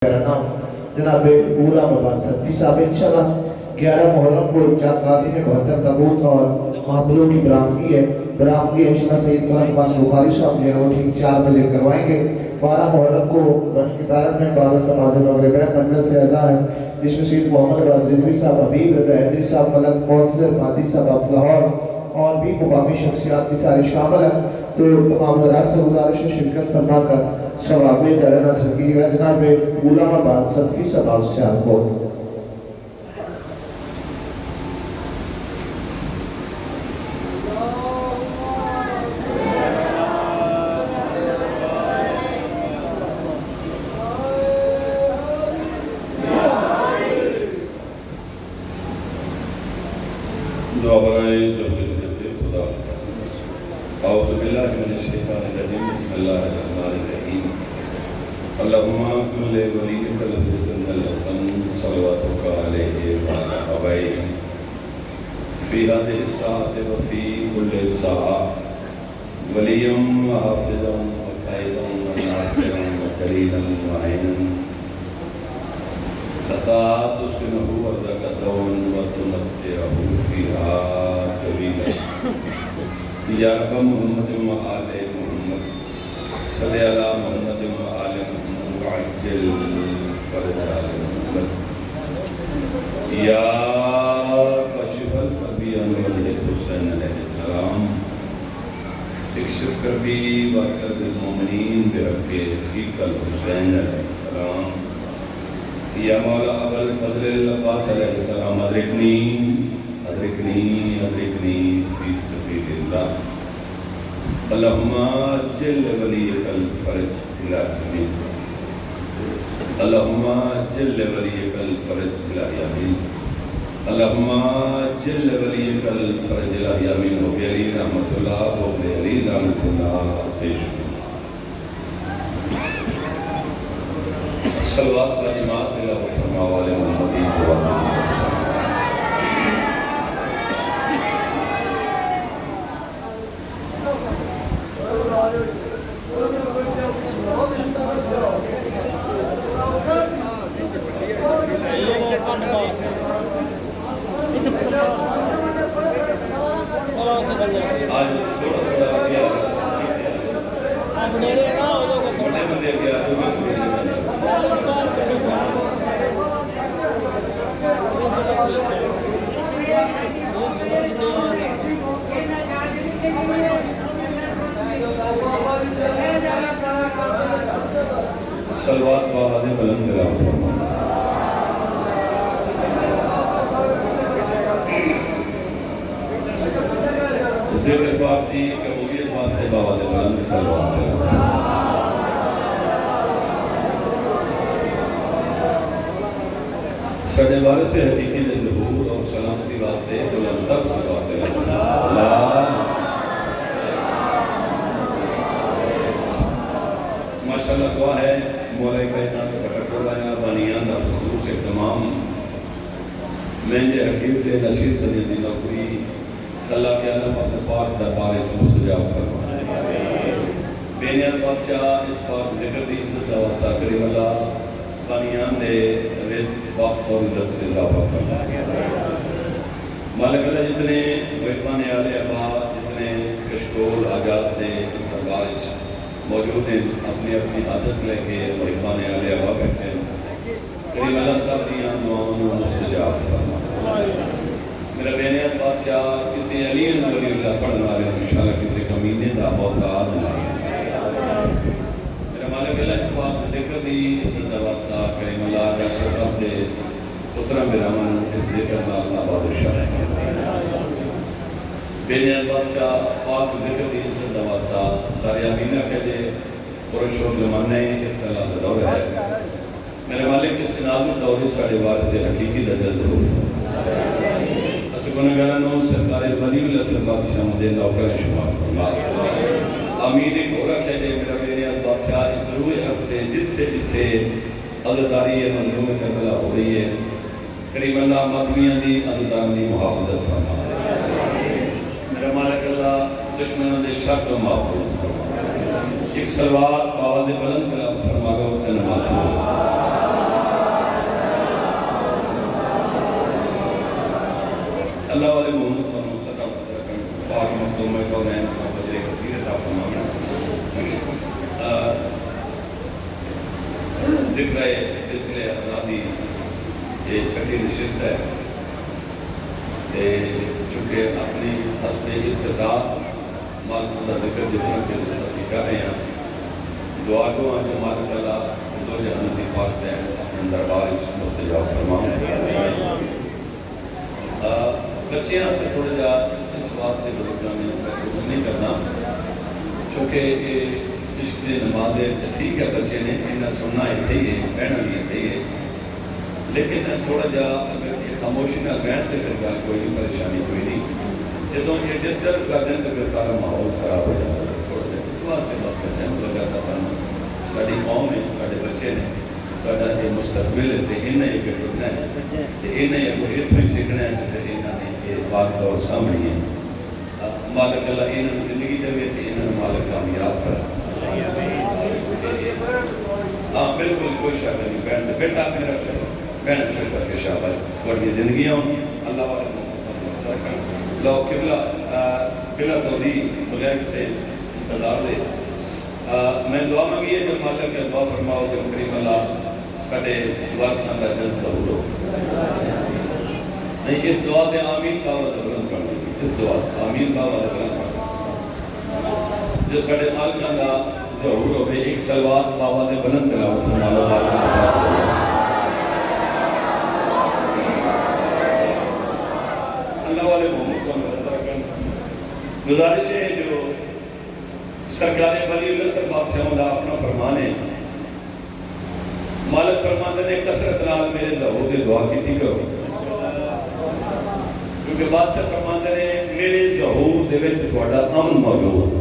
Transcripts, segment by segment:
میرا نام جناب اولا مباست فی صاحب انشاءاللہ 11 محرم کو چار قاضی میں 72 تابوت اور محفلوں کی برآمدگی ہے انشاءاللہ سید کرم عباس بخاری صاحب جو ہے وہ ٹھیک 4 بجے کروائیں گے 12 محرم کو بنی کتارت میں بعد از نماز مغرب مجلس سے اذان ہے جس میں سید محمد عباس رضوی صاحب حبیب رضا حیدری صاحب ملک معتظر مادی صاحب آف لاہور اور بھی مقامی شخصیات کی ساری شامل ہیں تو تمام حضرات سے گزارش ہے شرکت فرما کر ثواب درن حاصل کیجیے گا جناب علامہ عباس صدقی صاحب سے آپ کو دعا برائے ضرورت خدا اعوذ باللہ من الشیطان الرجیم بسم اللہ الرحمن الرحیم اللہم کل ولیک الحسن الحسن صلواتک علیہ وعلی آبائہ فی هذه الساعة وفی کل ساعة ولیم وحافظا وقائدا وناصرا وقلیلا وعینا حتى تسكنه وارزقته وتمتعه فيها طويلا يا رب محمد وآل محمد صل على محمد وآل محمد وعجل فرج آل محمد يا كاشف الكرب انور الحسين عليه السلام اكشف كربي وكرب المؤمنين برب فيك الحسين عليه السلام یا مولا ابو الفضل العباس علیہ السلام ادرکنی فی سبیل اللہ اللہم اجل ولیک الفرج الہی اللہم اجل ولیک الفرج الہی اللہم اجل ولیک الفرج الہی امین ہو علی رحمت اللہ ہو علی رحمت اللہ پیش صلوات و جماعت اللہ و فرما والے محمدی جواب آج تھوڑا تھوڑا کیا بڑے بندے کیا صلوات بآواز بلند تلاوت فرما ذکر پاک دی قبولیت واسطے بآواز بلند صلوات تلاوت سڑے بارے سے حقیقی ظہور اور سلامتی واسطے بلند تر صلوات تلاوت ماشاءاللہ دعا ہے مولا کائنات بٹکڑا یا بانیان دا خصوص اہتمام میں جے حقیق سے نشید بنی دی نوکری صلاح کے علم اپنے پاک دربار مستجاب فرما بینیان بادشاہ اس پاک ذکر دی عزت دا واسطہ کریم اللہ بانیان دے رزق وقت اور عزت اضافہ فرما مالک اللہ جس نے ویٹمان آلے ابا جس نے کشکول آجات دے اس دربار موجود ہیں اپنی عادت لے کے مہربان علیہ ہوا بیٹھے کریم اللہ صاحب دیاں دعاؤں مستجاب فرما میرا بینیت بادشاہ کسی علی ولی اللہ پڑھنے والے انشاءاللہ کسی کمینے دا محتاج نہیں میرا مالک اللہ جواب ذکر دی عزت واسطہ کریم اللہ ڈاکٹر صاحب دے پترہ میرا من اس ذکر اللہ بادشاہ بینیان بادشاہ پاک ذکر دی عزت واسطہ سارے امینہ کے لئے پرشو زمانے اطلاع دور ہے میرے مالک اس نازل دوری ساڑھے بار سے حقیقی درجہ ضرور اس گنگرانوں سرکار ولی اللہ سے بادشاہ مدین نوکر شمار فرما امین ایک اور رکھے جے میرا بینیان بادشاہ اس روح حفظے جتھے عدداری مظلوم کربلا ہو رہی ہے کریم اللہ ماتمیاں دی عددان دی محافظت فرما میرا مالک اللہ دشمنوں دے شر تو محفوظ فرما ایک سلوات باواد بلند کلام فرما گا وقت نماز ذکر ہے سلسلے آزادی یہ چھٹی نشست ہے چونکہ اپنی حسب استطاعت مالک کا ذکر جتنا کہ اسی کر رہے ہیں دعا کو جو مالک اللہ دو جہان کی پاک سے اپنے دربار مستجاب فرمائیں بچیاں سے تھوڑا جا اس بات کے پروگرام میں محسوس نہیں کرنا کیونکہ عشق کی نماز ہے ٹھیک ہے بچے نے انہیں سننا اتنے ہی ہے بہنا بھی اتنے ہی ہے لیکن تھوڑا جا اگر یہ خاموشی نہ بہن تو پھر گل کوئی نہیں پریشانی کوئی نہیں جدوں یہ ڈسٹرب کر دیں تو پھر سارا ماحول خراب ہو جاتا ہے تھوڑا جا اس واسطے بس بچے کو لگا سانو ساری قوم ہے سارے بچے نے سارا یہ مستقبل ہے تو انہیں یہ کرنا ہے تو انہیں یہ اتوں ہی سیکھنا ہے تو پھر انہوں نے یہ بات دور سامنے ہے مالک اللہ انہوں زندگی دے تو انہوں مالک کامیاب کر ہاں بالکل کوئی شک نہیں بہن بیٹا میرا بہن چھوڑ کر کے شاباش بڑی زندگیاں اللہ والے لو قبلہ بلا توضیح بغیر سے انتظار دے میں دعا مانگی ہے جو مالک کا دعا فرماؤ جو کریم اللہ ساڑھے وارثاں کا جلد ضرور ہو نہیں اس دعا تے آمین باوہ دبلن پڑھنے اس دعا آمین باوہ دبلن پڑھنے جو ساڑھے مالکاں کا ضرور ہو ایک سلوات باوہ دے بلند تلاوت فرمالو اللہ والے محمد کو مرتبہ کرنا گزارش ہے جو سرکار ولی اللہ صلی بادشاہوں دا اپنا فرمان ہے مالک فرماندے نے کثرت نال میرے ظہور دے دعا کی تھی کرو کیونکہ بادشاہ فرماندے نے میرے ظہور دے وچ تہاڈا امن موجود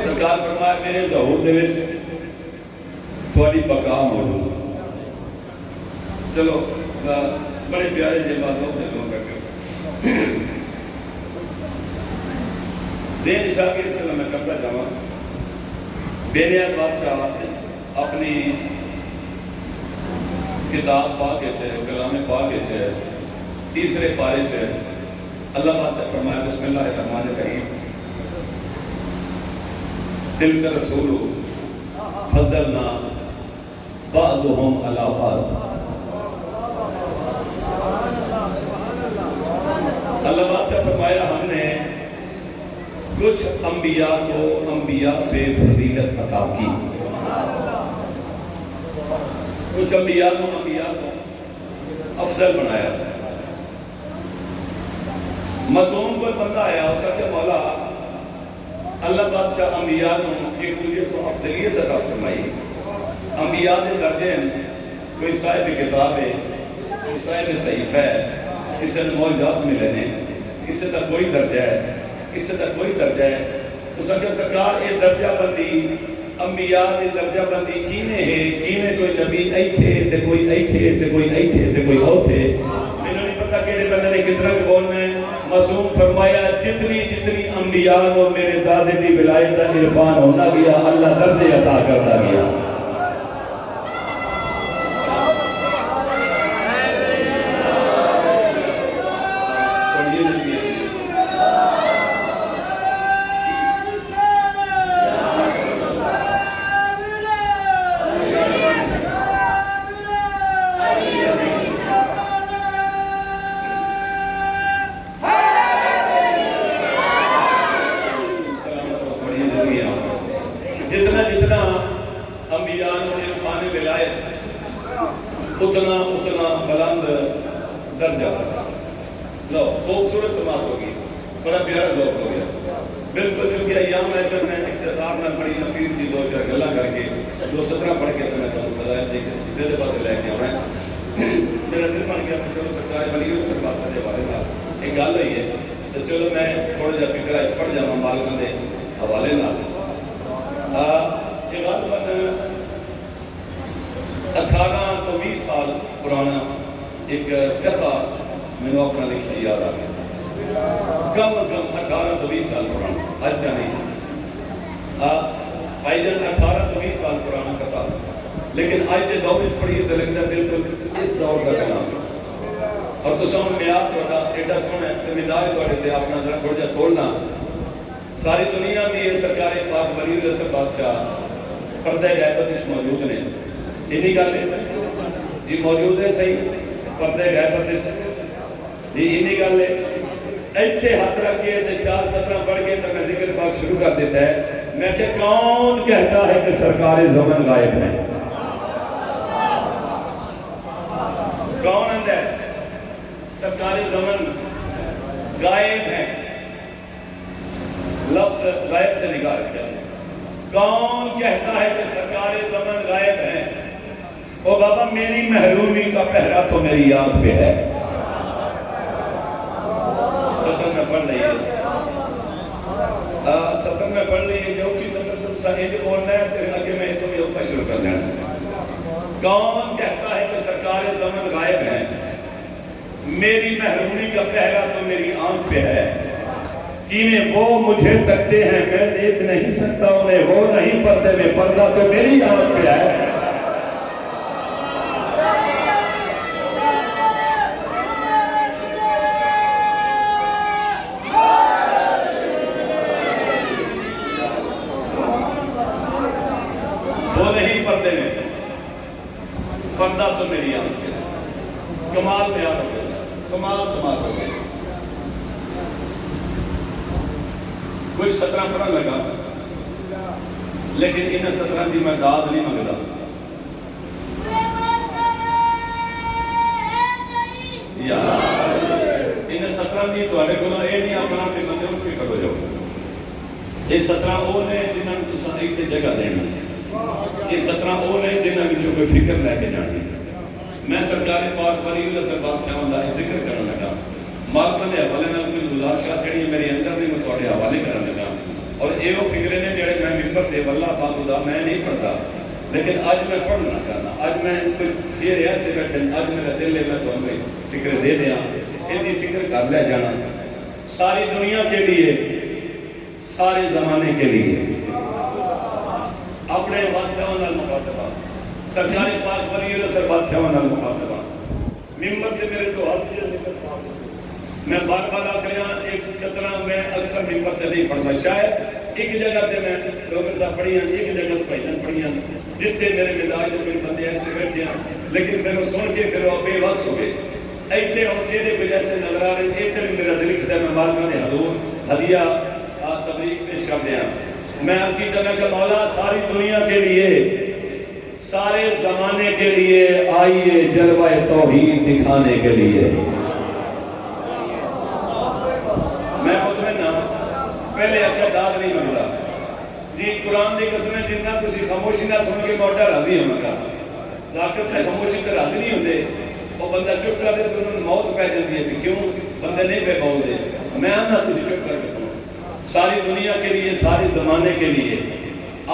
سرکار فرمایا میرے ظہور دے وچ تہاڈی بقا موجود چلو بڑے پیارے جے بات ہو دے لوگ کرتے ذہن اشار کی طرح میں کرتا جاؤں بے نیاز بادشاہ اپنی کتاب پاک ہے کلام پاک ہے تیسرے پارے ہے اللہ بادشاہ فرمایا بسم اللہ الرحمن الرحیم تلک رسول فضلنا بعضهم علی بعض اللہ بادشاہ فرمایا ہم نے کچھ انبیاء کو انبیاء پہ فضیلت عطا کی کچھ انبیاء کو افضل بنایا معصوم کوئی بندہ آیا اور سچ مولا اللہ بادشاہ انبیاء کو ایک دوسرے کو افضلیت عطا فرمائی انبیاء کے درجے ہیں کوئی صاحب کتاب ہے کوئی صاحب صحیفہ ہے کسی نے معجزات ملے نے کسی تک کوئی درجہ ہے کسی تک کوئی درجہ ہے تو سکر سرکار یہ درجہ بندی انبیاء کی درجہ بندی کینے ہے کینے کوئی نبی ای تھے تے کوئی ای تھے تے کوئی ای تھے تے کوئی او تھے میں نے نہیں پتا کہ بندے نے کتنا کو بولنا ہے معصوم فرمایا جتنی انبیاء اور میرے دادے دی ولایت دا عرفان ہونا گیا اللہ درجے عطا کرنا گیا جتنا انبیاء نے عرفان ولایت اتنا بلند درجہ لو خوبصورت سماعت ہوگی بڑا پیارا ذوق ہو گیا بالکل کیونکہ ایام ایسے میں اختصار میں بڑی نفیر کی دو چار گلا کر کے 2:17 پڑھ کے تو میں تو فضائل دیکھ اسے دے پاس لے کے آنا ہے میرا دل بن گیا چلو سرکار ولی اللہ صلی بات دے بارے نال ایک گل ہوئی ہے تو چلو میں تھوڑا جا فکر ہے پڑھ جاواں مالکاں دے حوالے نال یہ غالباً 18 تو 20 سال پرانا ایک قطع میں نے اپنا لکھا یاد آ گیا کم از کم 18 تو 20 سال پرانا آج کا نہیں آئی جن 18 تو 20 سال پرانا قطع لیکن آج دے دور اس پڑھی تو لگتا ہے بالکل اس دور کا کلام اور تو سامنے میں آپ تھوڑا ایڈا سونا ہے تو مداح تھوڑے تھے اپنا ذرا تھوڑا جا تھوڑنا ساری دنیا میں یہ سرکار پاک ولی اللہ سے بادشاہ پردے غیبت اس موجود نے انہی گل ہے جی موجود ہے صحیح پردے غیبت اس جی انہی گل ہے ایتھے ہاتھ رکھ کے چار سطرہ پڑھ کے تو میں ذکر پاک شروع کر دیتا ہے میں کہ کون کہتا ہے کہ سرکار زمن غائب ہے کون اندر سرکار زمن غائب ہے لفظ غائب سے نگاہ رکھا ہے کون کہتا ہے کہ سرکار زمن غائب ہے او بابا میری محرومی کا پہرا تو میری یاد پہ ہے سطر میں پڑھ لئیے سطر میں پڑھ لئیے جو کی سطر تم سنید بولنا ہے پھر آگے میں تم یہ اوپر شروع کر دینا کون کہتا ہے کہ سرکار زمن غائب ہے میری محرومی کا پہرا تو میری آنکھ پہ ہے کینے وہ مجھے تکتے ہیں میں دیکھ نہیں سکتا انہیں وہ نہیں پردے میں پردہ تو میری آنکھ پہ ہے وہ نہیں پردے میں پردہ تو میری آنکھ پہ ہے کمال بیان ہو گیا کمال سماعت ہو گیا کوئی سطرہ پڑھن لگا لیکن انہیں سطرہ دی میں داد نہیں مانگدا یا انہیں سطرہ دی تو اڑے کولا اے نہیں آکھنا کہ بندے اٹھ کے کھڑو جاؤ یہ سطرہ وہ نے جنہاں نے تساں ایتھے جگہ دینی یہ سطرہ وہ نے جنہاں وچوں کوئی فکر لے کے جانی میں سرکار پاک ولی اللہ سے بادشاہ دا ذکر کرنے لگا مالکاں دے حوالے نال کوئی گزارشات جڑی میرے اندر نہیں میں تواڈے حوالے کرنے لگا اور یہ وہ فکرے نے جڑے میں ممبر سے واللہ پاک خدا میں نہیں پڑھتا لیکن آج میں پڑھنا چاہنا آج میں کوئی چہرے ایسے بیٹھے آج میرا دل ہے میں تمہیں فکر دے دیا ان دی فکر کر لے جانا ساری دنیا کے لیے سارے زمانے کے لیے اپنے بادشاہوں نال مخاطبہ سرکار پاک ولی اللہ سے بادشاہوں نال مخاطبہ ممبر کے میرے دو ہاتھ دے میں بار بار آکریاں ایک سطرہ میں اکثر ممبر سے نہیں پڑھتا شاید ایک جگہ تے میں لوگرزہ پڑھی ہیں ایک جگہ تے پہلن پڑھی ہیں جتنے میرے مداج جو میرے بندے ایسے بیٹھے ہیں لیکن پھر وہ سن کے پھر وہ بے وس ہو گئے ایتھے ہم چہرے پہ جیسے نظر آ رہے ہیں ایتھے بھی میرا دل کہتا ہے میں مالکاں نے حضور ہدیہ تبریک پیش کر دیا میں عرض کی طرح کہ مولا ساری دنیا کے لیے سارے زمانے کے لیے آئیے جلوہ توحید دکھانے کے لیے میں مطمئن ہوں پہلے اچھا داد نہیں مانگتا جی قرآن دی قسمیں جنہ تسی خاموشی نہ سن کے موٹا راضی ہوں گا ذاکر تے خاموشی تے راضی نہیں ہوندے وہ بندہ چپ کر دے تو انہوں نے موت پہ جاتی ہے کہ کیوں بندے نہیں پہ بول دے میں آنا تجھے چپ کر کے سنو ساری دنیا کے لیے سارے زمانے کے لیے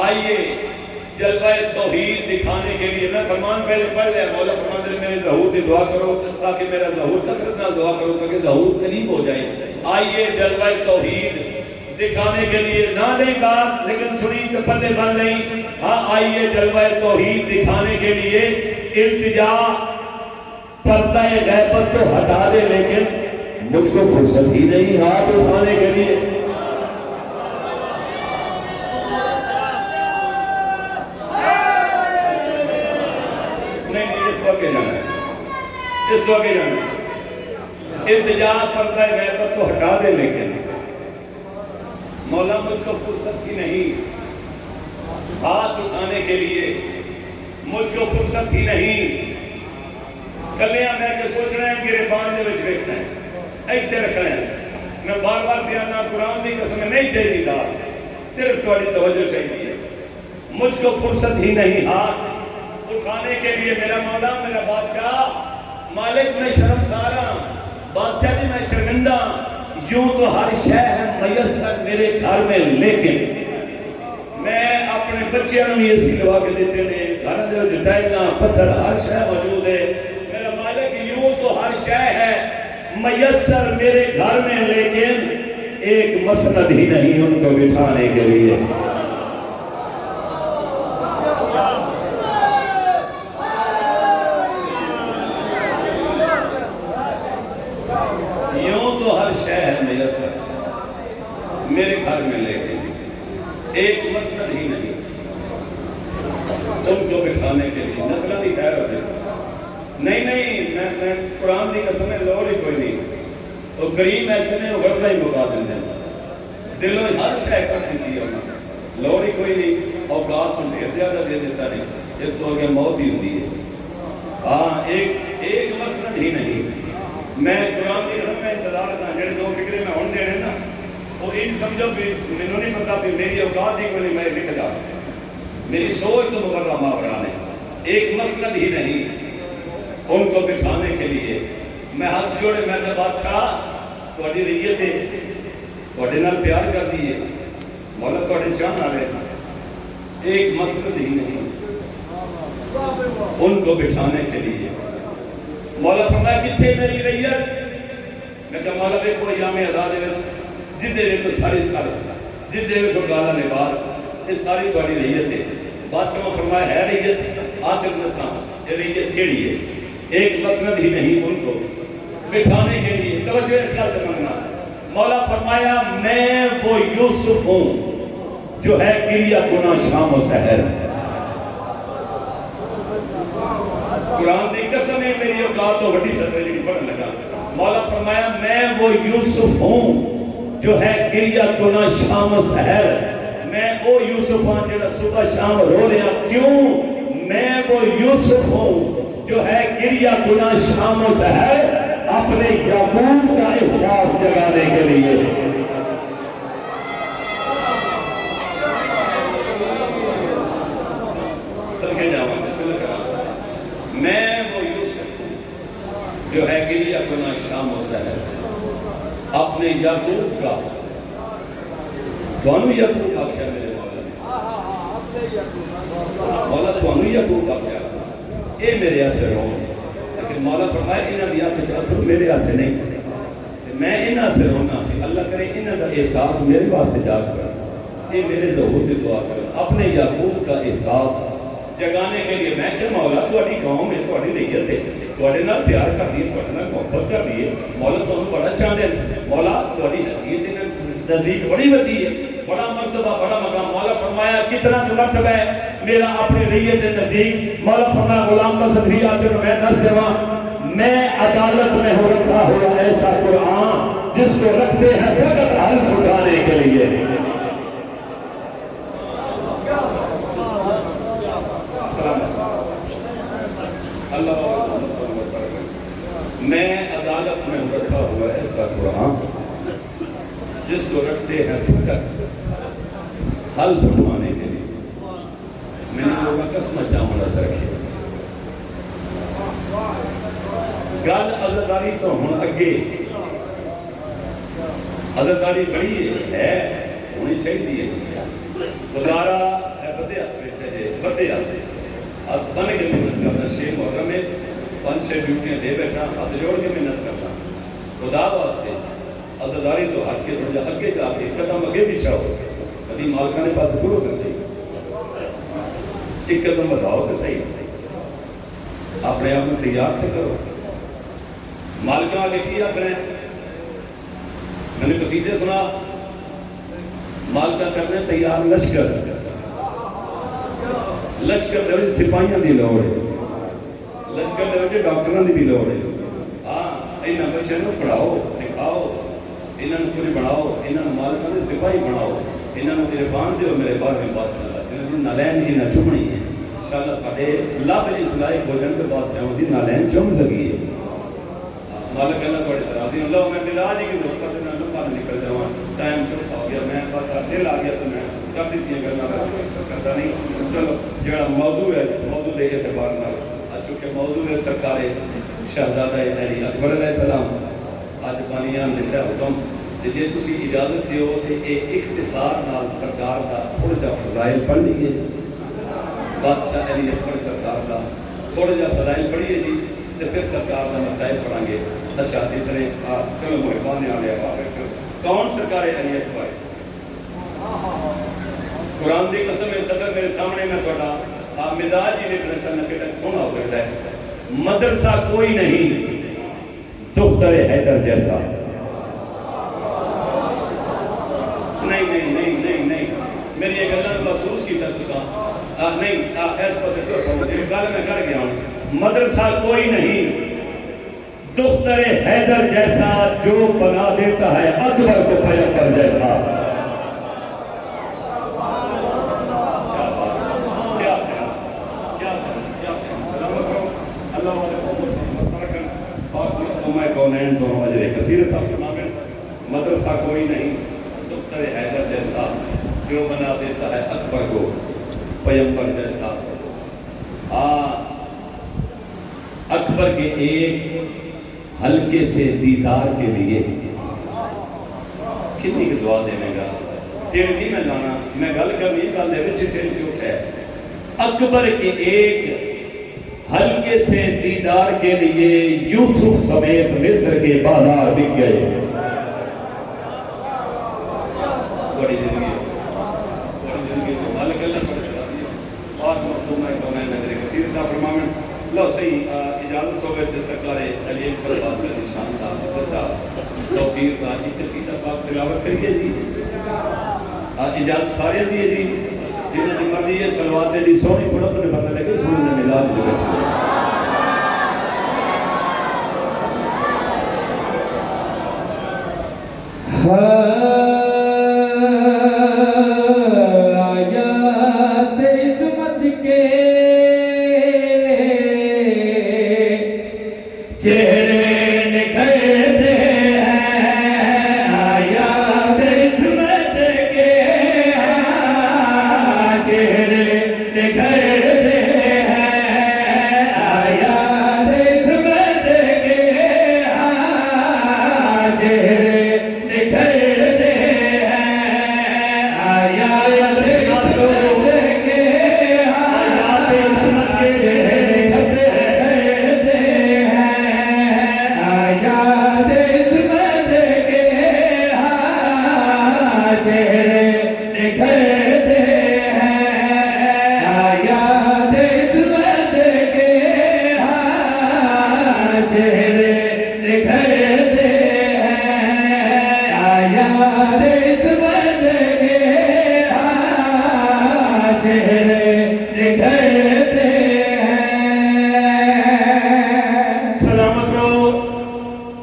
آئیے جلوہ توحید دکھانے کے لیے میں فرمان پہلے پڑھ لیا مولا فرمان دے میرے ظہور دی دعا کرو تاکہ میرا ظہور کثرت نہ دعا کرو تاکہ ظہور قریب ہو جائے آئیے جلوہ توحید دکھانے کے لیے نہ نہیں بات لیکن سنی تو پلے بن نہیں ہاں آئیے جلوہ توحید دکھانے کے لیے التجا پردہ غیبت تو ہٹا دے لیکن مجھ کو فرصت ہی نہیں ہاتھ اٹھانے کے لیے اس تو آگے جانا التجا پردہ غیبت تو ہٹا دے لیکن مولا مجھ کو فرصت ہی نہیں ہاتھ اٹھانے کے لیے مجھ کو فرصت ہی نہیں کلیاں میں کہ سوچ رہے ہیں گریبان دے وچ رکھنا ہے ایتھے رکھنا ہے میں بار بار بیانہ قرآن دی قسم نہیں چاہیے تھا صرف تھوڑی توجہ چاہیے مجھ کو فرصت ہی نہیں ہاتھ اٹھانے کے لیے میرا مولا میرا بادشاہ مالک میں شرمسارا بادشاہ بھی میں شرمندہ یوں تو ہر شے ہے میسر میرے گھر میں لیکن میں اپنے بچیاں بھی اسی لوا کے دیتے ہیں گھر جو ٹائلنا پتھر ہر شے موجود ہے میرا مالک یوں تو ہر شے ہے میسر میرے گھر میں لیکن ایک مسند ہی نہیں ان کو بٹھانے کے لیے میرے گھر میں لے کے ایک مسند ہی نہیں ان کو بٹھانے کے لیے نسلوں کی خیر ہو جائے. نہیں میں قرآن کی قسم ہے لوڑ ہی کوئی نہیں. وہ کریم ایسے نے غرضہ ہی مکا دیں دلوں ہر شے کر دیتی ہے انہوں نے. لوڑ ہی کوئی نہیں. اوقات تو ڈھیر زیادہ دے دیتا نہیں. اس تو آگے موت ہی ہوتی ہے. ہاں ایک مسند ہی نہیں. میں قرآن کی قسم میں انتظار تھا جڑے دو فکرے میں ہون دینے نا وہ ان سمجھو بھی مینوں نہیں پتا بھی میری اوقات ہی کوئی نہیں میں لکھ جا. میری سوچ تو مبرہ ماوران ہے. ایک مسند ہی نہیں ان کو بٹھانے کے لیے. میں ہاتھ جوڑے میں کہ بادشاہ تھوڑی ریت ہے تھوڑے نال پیار کر دیئے مولا تھوڑے چاہن آلے ایک مسند ہی نہیں ان کو بٹھانے کے لیے. مولا فرمایا کتھے میری ریت. میں کہا مولا دیکھو ایام عزادے وچ جدے ویکھو ساری جدے ویکھو کالا لباس یہ ساری تھوڑی ریت ہے. بادشاہ فرمایا ہے ریت آخر نساں یہ ریت کیڑی ہے. ایک مسند ہی نہیں ان کو بٹھانے کے لیے. توجہ اس کا تمنا. مولا فرمایا میں وہ یوسف ہوں جو ہے گریہ گناہ شام و سحر. قرآن دی قسم ہے میری اوقات تو وڈی سطح جی پڑھن لگا. مولا فرمایا میں وہ یوسف ہوں جو ہے گریہ گناہ شام و سحر. میں وہ یوسف ہوں جڑا صبح شام رو رہا. کیوں؟ میں وہ یوسف ہوں جو ہے گریہ گناہ شام و سحر اپنے یعقوب کا احساس جگانے کے لیے. میں وہ یوسف ہوں جو ہے گریہ گناہ شام و سحر اپنے یعقوب کا. توانو یعقوب آکھیا میرے مولا نے. مولا توانو یعقوب آکھیا اے میرے آسے رو. لیکن مولا فرمائے انہاں دی آنکھ اتھر میرے آسے نہیں. میں انہاں سے رونا کہ اللہ کرے انہاں دا احساس میرے واسطے جاگ کر اے میرے ظہور کی دعا کر اپنے یعقوب کا احساس جگانے کے لیے. میں کہ مولا تھوڑی قوم ہے تھوڑی ریت ہے تھوڑے نال پیار کر دیے تھوڑے نال محبت کر دیے. مولا تمہیں بڑا چاہتے ہیں. مولا تھوڑی حیثیت نزدیک بڑی وڈی ہے بڑا مرتبہ بڑا مقام. مولا فرمایا کتنا جو مرتبہ ہے میرا اپنے ریت نزدیک. مولا فرمایا غلام کا صدری آتے ہیں میں دس دیواں میں عدالت میں ہو رکھا ہوا ایسا قرآن جس کو رکھتے ہیں فقط حلف اٹھانے کے لیے. میں عدالت میں رکھا ہوا ایسا قرآن جس کو رکھتے ہیں فقط حلف اٹھانے کے لیے. میں نے لوگا قسمہ چاہوں سے رکھے. گل عزداری تو ہوں اگے عزداری بڑی ہے ہونی چاہیے. خدارہ ہے بدے ہاتھ بیٹھے جے بدے ہاتھ بن کے محنت کرنا. شیخ محرم میں 5-6 ڈیوٹیاں دے بیٹھا ہاتھ جوڑ کے محنت کرنا خدا واسطے. عزداری تو ہٹ کے تھوڑا جا اگے جا کے قدم اگے پیچھا ہو. کبھی مالکاں نے پاس دورو تو صحیح ایک قدم بڑھاؤ تو صحیح. اپنے آپ میں تیار تھے کرو. مالکاں آگے کی آکھنا ہے. میں نے قصیدے سنا مالکاں کرنے تیار لشکر لشکر دے سپاہیاں دی لوڑ ہے. لشکر دے وچ ڈاکٹراں دی بھی لوڑ ہے. ہاں انہاں بچیاں نوں پڑھاؤ لکھاؤ انہاں نوں پوری بناؤ انہاں نوں مالکاں دے سپاہی بناؤ. انہاں نوں عرفان دیو میرے بارہویں بادشاہ انہاں دی نالین ہی نہ چمڑی ہے. انشاءاللہ ساڈے لب اصلاح بھوجن کے بادشاہوں دی نالین چم سکی ہے. مالک اللہ تھوڑے طرح دی اللہ میں مزاج ہی کی ضرورت سے نہ لمبا نکل جاواں. ٹائم چپ ہو گیا میں بس دل آ گیا تو میں کر دیتی گلاں کرتا نہیں. چلو جڑا موضوع ہے موضوع دے اعتبار نال چونکہ موضوع ہے سرکار شہزادہ علی اکبر علیہ السلام آج بانیان دیتا حکم جے تسی اجازت دیو تے اے اختصار نال سرکار دا تھوڑا جا فضائل پڑھ لیے. بادشاہ علی اکبر سرکار دا تھوڑا جا فضائل پڑھیے جی تے پھر سرکار دا مسائل پڑھیں گے. اچھا اتنے چلو مہربانی آلے کون سرکار علی اکبر. قرآن دی قسم ہے صدر میرے سامنے میں تھوڑا آپ مزاج ہی نہیں چلنا کہ تک سونا ہو سکتا ہے. مدرسہ کوئی نہیں دختر حیدر جیسا. نہیں نہیں نہیں نہیں نہیں میری یہ گلہ محسوس کی تھا تسا نہیں اس پاس گل میں کر گیا ہوں. مدرسہ کوئی نہیں دختر حیدر جیسا جو بنا دیتا ہے اکبر کو پیغمبر جیسا. مدرسہ کوئی نہیں دختر حیدر جیسا جو بنا دیتا ہے اکبر کو پیغمبر جیسا. اکبر کے ایک ہلکے سے دیدار کے لیے کتنی کی دعا دے گا. تیرے نہیں میں جانا میں گل کرنی گل دے وچ ٹھیک چوک ہے. اکبر کے ایک ہلکے سے دیدار کے لیے یوسف سمیت مصر کے بازار بک گئے. بڑی زندگی کو مالک اللہ پر چلا دیا. اور مفتوم ہے کونین نظر کثیر عطا فرمائیں. لو صحیح اجازت ہو گئے سرکار علی اکبر بادشاہ کی شان کا عزت کا توقیر کا ایک قصیدہ پاک تلاوت کریے جی. اجازت سارے دیے جی جنہوں نے مرضی ہے صلوات علی سونی پڑھو تو پتہ لگے سنن میں ملاد جو بیٹھے. آیات عظمت کے چہرے نکھرتے ہیں. آیات عظمت کے چہرے نکھرتے ہیں. آیات عظمت کے چہرے نکھرتے ہیں. آیات عظمت کے آیات عظمت کے چہرے نکھرتے ہیں. آیات عظمت کے چہرے نکھرتے ہیں. آیات عظمت کے چہرے نکھرتے ہیں. آیات عظمت کے چہرے نکھرتے ہیں. سلامت رہو.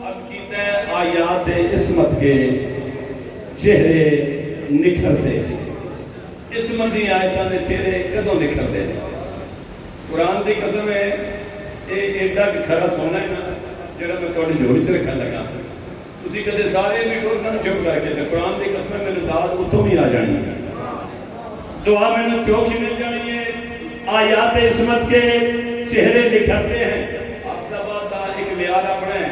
اب کیتا ہے آیات عصمت کے چہرے نکھرتے. عصمت دی آیتاں دے چہرے کدوں نکھرتے؟ قرآن دی قسم ہے یہ ایڈا کہ کھرا سونا ہے نا جڑا میں تھوڑی جوڑی چ رکھن لگا. تسی کدے سارے بھی ٹورنا چپ کر کے قرآن دی قسم ہے میرے داد اتوں بھی آ جانی ہے. دعا میں نے چوک ہی مل جانی ہے. آیات عصمت کے چہرے نکھرتے ہیں. حافظ آباد کا ایک معیار اپنا ہے.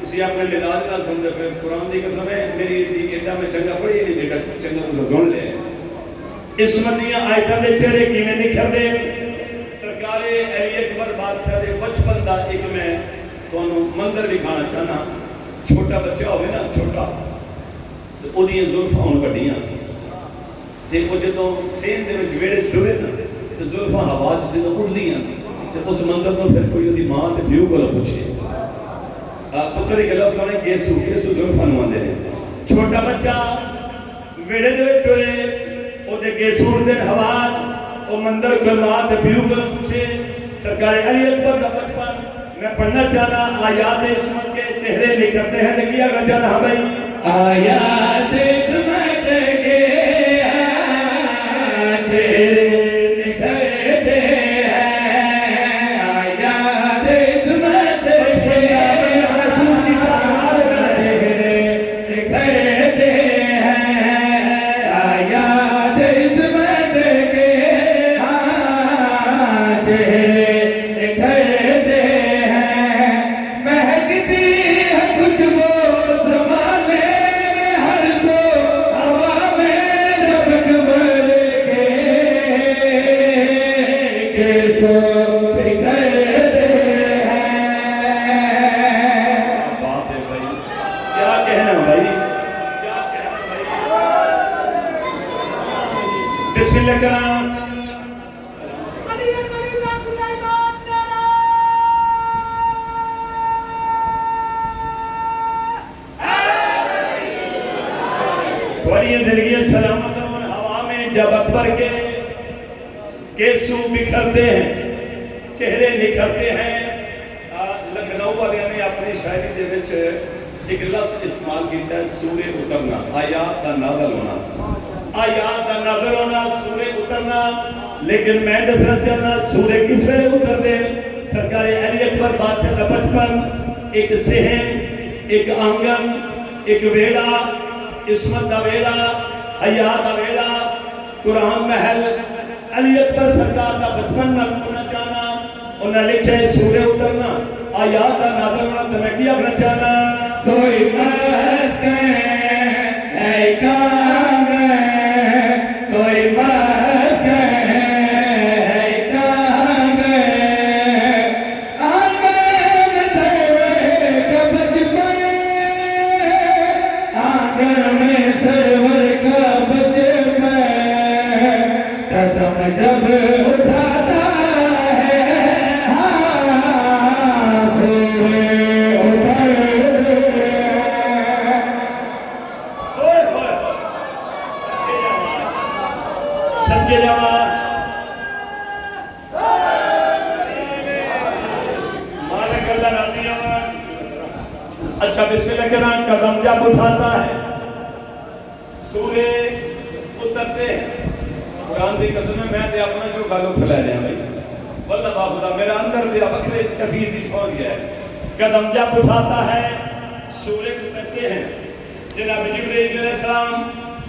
تسی اپنے مزاج نال سمجھو پھر قرآن دی قسم ہے میری ایڈا میں چنگا پڑھی نہیں جیڑا چنگا تسا سن لے. عصمت دیاں آیتاں دے چہرے کیویں نکھردے؟ سرکار علی اکبر بادشاہ دے بچپن دا ایک میں تانوں منظر دکھانا چاہنا. چھوٹا بچہ ہوئے نا چھوٹا تو او دیاں زلفاں ہون کڈیاں تے او جدوں سین دے وچ ویڑے ٹرے نا تے زلفاں ہوا چ جدوں اڑدیاں تے اس منظر تو پھر کوئی اودی ماں تے پیو کولوں پوچھے. پتر ایک لفظ آنے گیسو گیسو زلفاں نوں آندے نے. چھوٹا بچہ ویڑے دے وچ ٹرے او دے گیسو اڑدے ہوا او منظر کوئی ماں تے پیو کولوں پوچھے. سرکار علی اکبر دا بچپن میں پڑھنا چاہنا. آیات عصمت کے چہرے نکھرتے ہیں تو کیا کرنا چاہنا بھائی؟ آیات عظمت کے چہرے نکھرتے ہیں. آیات عظمت کے چہرے نکھرتے ہیں. آیات عظمت کے چہرے نکھرتے ہیں. مہکتی ہے خوشبو زمانے میں ہر سو ہوا میں جب اکبر کے سو بکھرتے ہیں. بات ہے بھائی. کیا کہنا بھائی؟ کیا کہنا بھائی؟ بسم اللہ کرام. بڑی زندگی سلامت ہوا میں جب اکبر کے گیسو بکھرتے ہیں چہرے نکھرتے ہیں. لکھنؤ والے نے اپنی شاعری دے وچ ایک لفظ استعمال کیتا ہے سورے اترنا, آیات دا نازل ہونا, آیات دا نازل ہونا, سورے اترنا. لیکن میں دسنا چاہنا سورے کس ویلے اتر دے. سرکار علی اکبر بادشاہ دا بچپن, ایک صحن, ایک آنگن, ایک ویڑا, عصمت دا ویڑا, حیا دا ویڑا, قرآن محل. علی اکبر سرکار دا بچپن نہ ہونا چاہنا, انہیں لکھا ہے سورے اترنا, آیات دا نازل ہونا. تو میں کیا اپنا چاہنا کوئی مسکن ہے کام ہے, کوئی مسکن ہے کام ہے, آنگن سرور کا بچپن, آنگن میں سرور کا بچپن, قدم جب اٹھاتا ہے ہاں سورے سب کے جوان مالک اللہ راضی ہوا. اچھا بسم اللہ کرام. قدم جب اٹھاتا ہے سورے اترتے ہیں. قرآن دی قسم ہے میں تے اپنا جو غلط لے رہا بھائی واللہ خدا میرا اندر دیا بکرے کفیر دی پہنچ گیا ہے. قدم جب اٹھاتا ہے سورے اترتے ہیں. جناب جبرائیل علیہ السلام,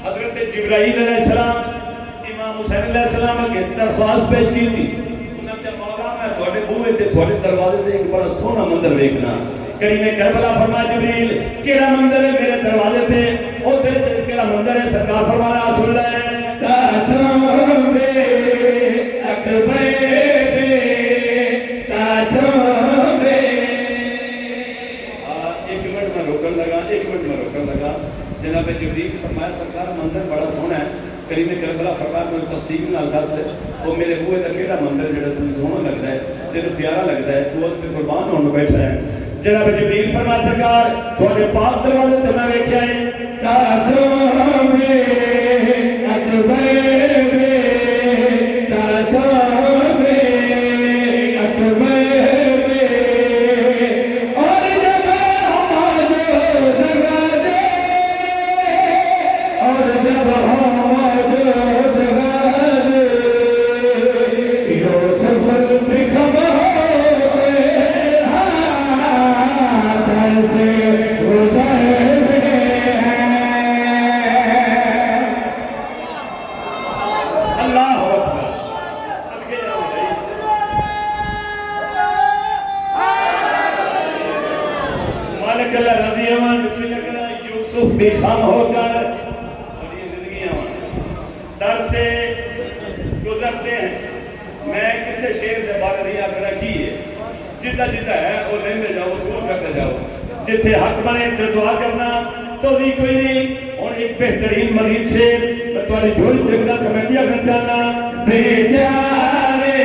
حضرت جبرائیل علیہ السلام امام حسین علیہ السلام کے درخواست پیش کی تھی. انہوں نے کہا مولا میں تھوڑے بوئے تے تھوڑے دروازے تے ایک بڑا سونا مندر دیکھنا. کریم کربلا فرمایا جبریل کیڑا مندر ہے میرے دروازے تے؟ او سے کیڑا مندر ہے؟ سرکار فرمایا سن لے قسم بے اکبر بے قسم بے. ایک منٹ میں روکن لگا. جناب جبریل فرمایا سرکار مندر بڑا سونا ہے. کریم کربلا فرمایا کوئی تفصیل نال دس ہے وہ میرے بوئے دا کیڑا مندر جڑا تم سونا لگدا ہے تینوں پیارا لگدا ہے تو تے قربان ہون بیٹھا ہے. جناب جبریل فرمایا سرکار تھوڑے پاک دروازے تے میں ویکھیا ہے قسم بے اکبر بے قسم بے اکبر بے. اور جب ہمارے دروازے اور جب ہمارے دروازے یوسف بکھم ہوتے ہاں سے گزرتے ہیں. اللہ اکبر. صدقے جاؤ بھائی. مالک اللہ رضی اللہ عنہ بسم اللہ کرا. یوسف بے خام ہو کر بڑی زندگیاں در سے گزرتے ہیں. میں کسے شیر دے بارے نہیں آکھنا کی ہے جدہ جدہ ہے وہ لیندے جاؤ وصول کرتے جاؤ. جتھے حق بنے تے دعا کرنا تو بھی کوئی نہیں. اور ایک بہترین مریض شیر تھوڑی جھولی دیکھنا تو میں کیا کرنا چاہنا بیچارے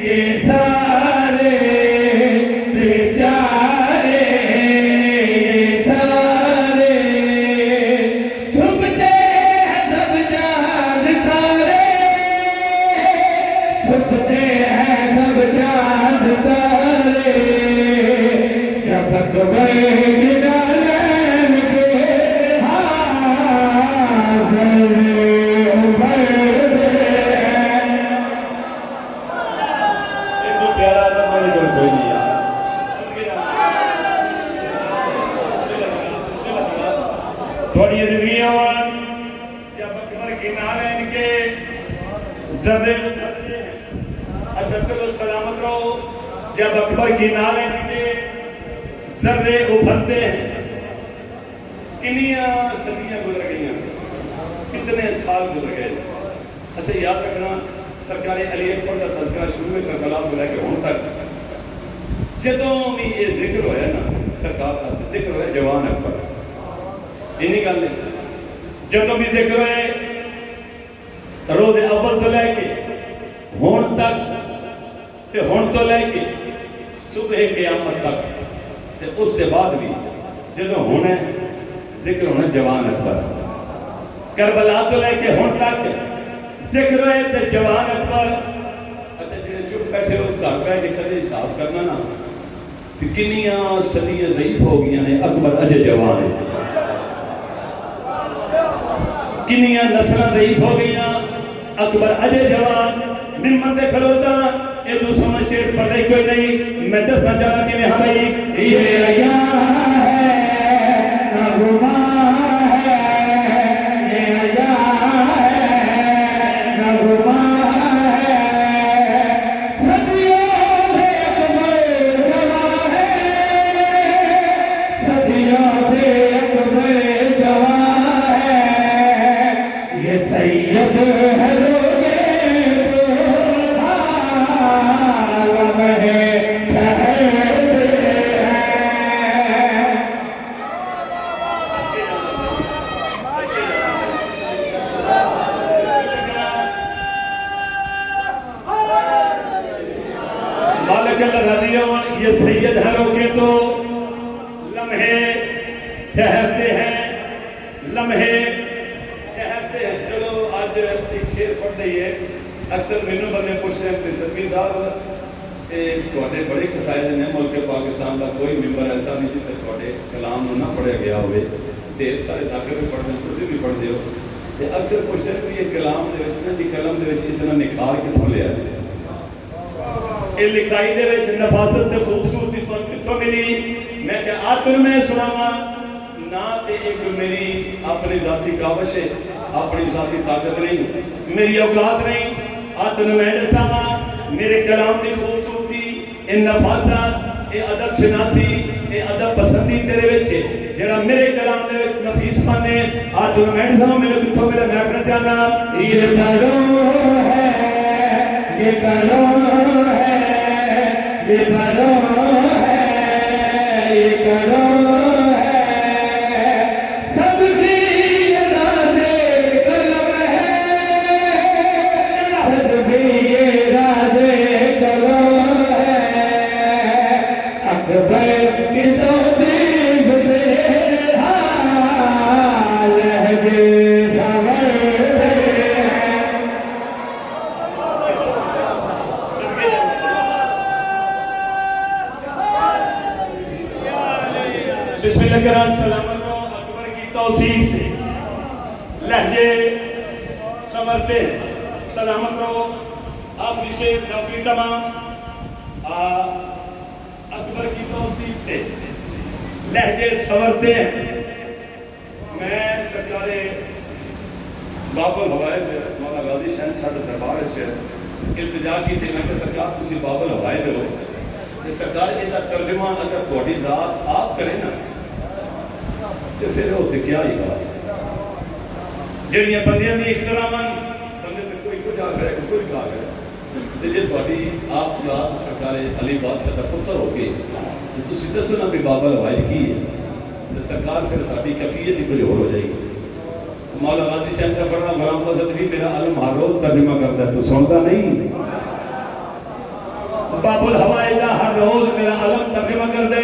یہ سارے بیچارے یہ سارے چھپتے ہیں سب چاند تارے چھپتے ہیں سب چاند تارے چپک بے ڈالن کے حاضر پیارا تھا میرے گھر کوئی نہیں یار. بسم اللہ کرا. تھوڑی زندگیاں جب اکبر کے نالین کے زدے. اچھا چلو سلامت رہو. جب اکبر کی نالین کے ذرے ابھرتے ہیں. کنیاں صدیاں گزر گئیاں, کتنے سال گزر گئے. اچھا یاد رکھنا سرکار علی اکبر کا تذکرہ شروع میں کربلا سے لے کے ہون تک جدوں بھی یہ ذکر ہویا نا سرکار کا ذکر ہویا جوان اکبر. یہ نہیں گل نہیں. جدوں بھی ذکر ہوئے روز اول تو لے کے ہون تک تے ہون تو لے کے صبح قیامت تک تے اس کے بعد بھی جدوں ہونا ذکر ہونا جوان اکبر. کربلا تو لے کے ہون تک ذکر ہوئے تے جوان اکبر. اچھا جڑے چپ بیٹھے ہو گھر بہ کے کدے حساب کرنا نا کہ کنیاں صدیاں ضعیف ہو گئی نے، اکبر اجے جوان ہے، کنیاں نسلاں ضعیف ہو گئی، اکبر اجے جوان ممبر دے کھلوتا یہ دوسرا شیر پڑھ رہی کوئی نہیں، میں دسنا چاہتا کہ ہاں بھائی یہ عیا ہے نہ گما ہے، یہ عیا ہے نہ گما ہے، صدیوں سے اکبر جوان ہے، صدیوں سے اکبر جوان ہے، یہ سید ہے لوگے تو عالم ہے ٹھہرتے ہیں۔ مالک الرحیون یہ سید ہے لوگے تو لمحے ٹھہرتے ہیں، لمحے ٹھہرتے ہیں۔ چلو آج ایک شیر پڑھ دئیے، اکثر مینوں بندے پوچھتے ہیں کہ سفیر صاحب تھوڑے بڑے قصائد نے ملک پاکستان کا کوئی ممبر ایسا نہیں جتنے تھوڑے کلام نہ پڑھیا گیا ہوئے، ڈھیر سارے داخل بھی پڑھتے ہیں، تسی بھی پڑھتے ہو، تے اکثر پوچھتے ہیں کہ یہ کلام دے وچ نا جی قلم دے وچ اتنا نکھار کتھوں لیا ہے، یہ لکھائی دے وچ نفاست تے خوبصورتی کتھوں ملی؟ میں کہ آتن میں سناواں نہ تے ایک میری اپنی ذاتی کاوش ہے، اپنی ذاتی طاقت نہیں، میری اوقات نہیں، آتن میں دساواں میرے کلام دی خوبصورتی، اے نفاست، اے ادب شناسی، اے ادب پسندی تیرے وچ ہے، جڑا میرے کلام دے وچ نفیس پانے آتن میں دساواں میرے کتھوں میرا میں آکھنا چاہنا یہ کرو ہے، یہ کرو ہے، یہ کرو ہے، یہ کرو ہے، سب کی یہ راز قلم ہے، سب کی یہ راز قلم ہے، اکبر کی توصیف سے حال لہجے سنورتے ہیں۔ بسم اللہ کرام سلامت ہو اکبر کی توصیف سے لہجے سنورتے ہیں، سلامت رہو آخری شیر نوکری تمام اکبر کی توصیف سے لہجے سنورتے ہیں۔ میں سرکار باب الحوائج مولا غازی شہن چھاٹ دربار التجا کی تھی، میں کہ سرکار تسی باب الحوائج ہو کہ سرکار یہ ترجمہ اگر تھوڑی ذات آپ کریں نا تو پھر ہوتے کیا ہی بات ہے، جڑیاں بندیاں دی اختراماً بندے تے کوئی کچھ آ کرے کوئی کہا کرے، تے جے تھوڑی آپ ذات سرکار علی بادشاہ دا پتر ہو کے تو تسی دسو نا بھی باب الحوائج کی ہے تو سرکار پھر ساری کیفیت ہی کچھ اور ہو جائے گی۔ مولا غازی شہن کا فرمان غلام حضرت بھی میرا علم ہر روز ترجمہ کرتا ہے، تو سنتا نہیں؟ باب الحوائج دا ہر روز میرا علم ترجمہ کر دے،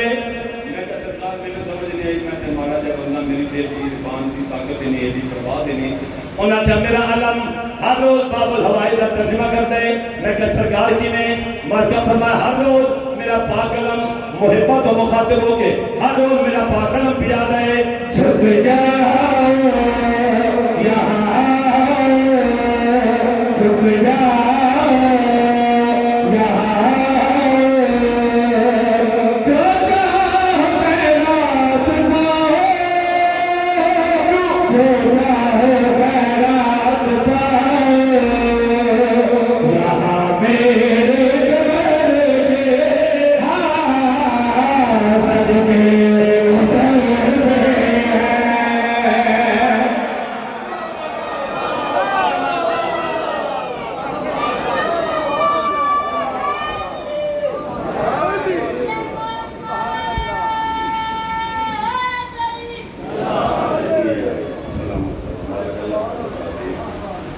میں کہ سرکار میرے سمجھ نہیں آئی، میں تے مارا جب بندہ میری دل کی عرفان کی طاقت ہی نہیں ہے، پرواہ ہی نہیں، انہاں کہا میرا علم ہر روز باب الحوائج دا ترجمہ کر دے، میں کہ سرکار کی میں مرکہ فرمایا ہر روز میرا پاک علم محبت و مخاطب ہو کے ہر روز میرا پاک علم پیا دے، جھک جاؤ یہاں آؤ، جھک جاؤ یہاں آؤ، جو چاہو خیرات پاؤ، جو چاہو خیرات پاؤ، یہاں میرے قبر کے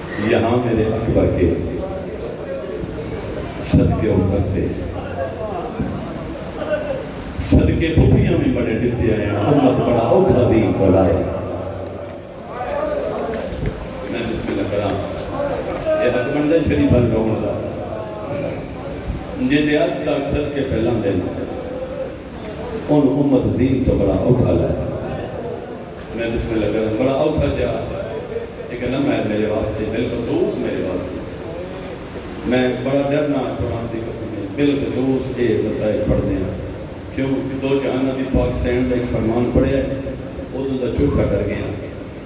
صدقے اترتے ہیں۔ یہاں میرے اکبر کے صدقے اترتے، صدقے پھپیاں میں بڑے ڈتے آئے ہیں، امت بڑا اوکھا دین کو لائے۔ میں بسم اللہ کرام یہ حکمندہ شریف اللہ جن اج تک صدقے پہلے دن ان امت زین تو بڑا اوکھا لایا میں بسم اللہ کروں بڑا اوکھا جا ایک لمحہ ہے میرے واسطے بالخصوص میرے واسطے میں بڑا ڈرنا قرآن کی قسم ہے بالخصوص یہ مسائل پڑھنے ہیں کیوں دو جہانہ دی پاک سینڈ ایک فرمان پڑھے ہے ادھوں دا چوکھا کر گیا